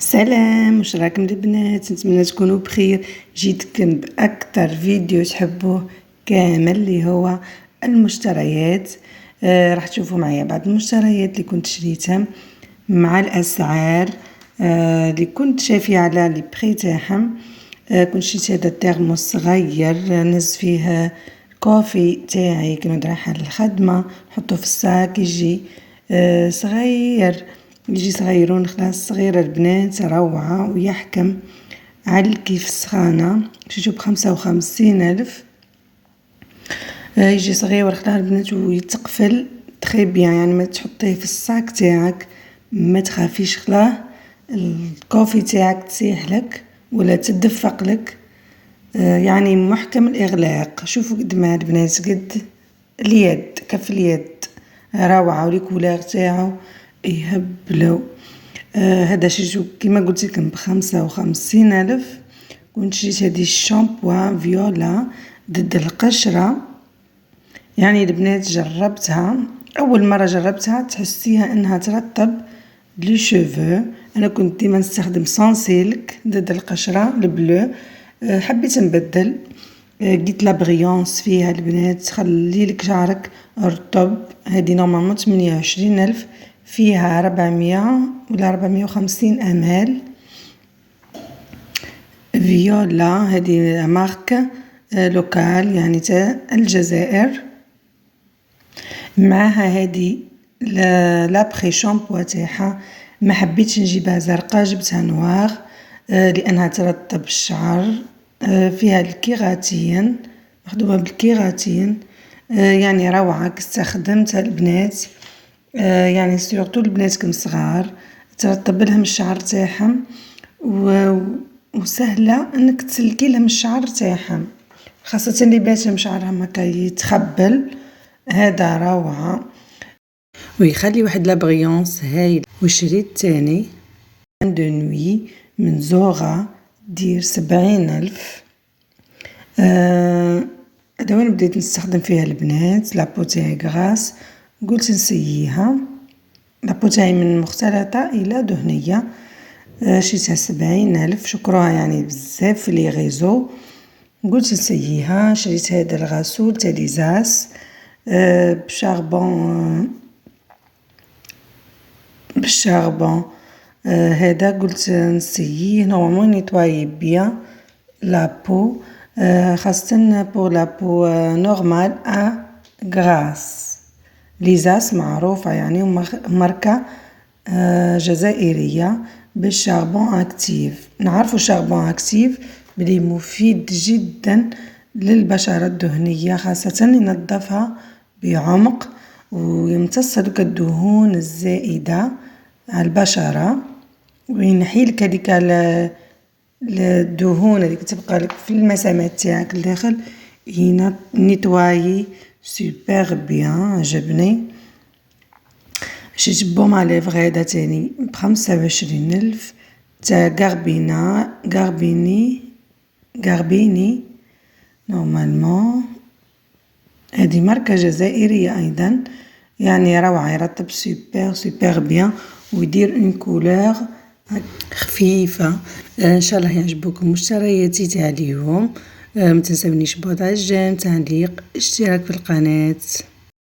السلام، واش راكم البنات؟ نتمنى تكونوا بخير. جيتكم باكثر فيديو تحبوه كامل اللي هو المشتريات. راح تشوفوا معايا بعض المشتريات اللي كنت شريتها مع الاسعار اللي كنت شافيه على لي بري تاعهم. كنت شريت هذا الترموس صغير نهز فيه كوفي تاعي كي رايحه للخدمه، نحطه في الصاك يجي صغير، يجي صغيرون خلاص. صغيرة البنات روعة ويحكم على كيف السخانة. شوفوا ب55,000 يجي صغير خلاص البنات ويتقفل تخي بيان، يعني ما تحطيه في الصاك تاعك ما تخافيش خلاه الكوفي تاعك تسيح لك ولا تدفق لك. يعني محكم الإغلاق. شوفوا قد ما البنات قد اليد، كف اليد روعة، وليكولار تاعو يهبلو. هذا شريتو كيما قلت لكم ب55,000. كنت شريت هذه الشامبو فيولا ضد القشرة. يعني البنات جربتها اول مره جربتها، تحسيها انها ترطب لي شوفو. انا كنت ديما نستخدم سانسيلك ضد القشره البلو، حبيت نبدل. قلت لا بريونس فيها البنات تخلي لك شعرك رطب. هذه نورمالمون 28,000، فيها 400 ولا 450 امال. فيولا هذه ماركة لوكال يعني تاع الجزائر. معها هذه لابخي شامبو تاعها، ما حبيتش نجيبها زرقاء، جبتها نوار لانها ترطب الشعر. فيها الكيراتين، مخدومه بالكيراتين. يعني روعه استخدمتها البنات، يعني سورتو البنات كم صغار ترطب لهم الشعر تاعهم وسهله انك تسلكي لهم الشعر تاعهم، خاصه اللي باتهم شعرهم هكا يتخبل. هذا روعه ويخلي واحد لابغيونس هايل. وشريت تاني دو نوي من زوغا دير 70,000. هذا وين بديت نستخدم فيها البنات. لابو تاعي غراس، قلت نسييها. لابو تاعي من مختلطه الى دهنيه. شريتها 70,000، شكروها يعني بزاف في لي غيزو، قلت نسييها. شريت هذا الغسول تاع ليزاس بالشاربون. هذا قلت نسييه. نورمالمون نيطواي بيان لابو، خاصة بور لابو نورمال غراس. ليزاس معروفة يعني ماركة جزائرية بالشاربون اكتيف. نعرفوا الشاربون اكتيف بلي مفيد جدا للبشرة الدهنية، خاصة ينظفها بعمق ويمتص لك الدهون الزائدة على البشرة، وينحي لك هذيك الدهون اللي تبقى لك في المسامات تاعك الداخل. نيتوايي سوبر بيان، عجبني. شريت بوم على ليفغ هذا تاني ب25,000 تاع غاربيني نورمالمون. هذه ماركة جزائرية ايضا، يعني روعة، يرطب سوبر بيان ويدير اون كولور خفيفة. ان شاء الله يعجبوكم مشترياتي تاع اليوم. ما تنسونيش بوضع الجيم، تعليق، اشتراك في القناة.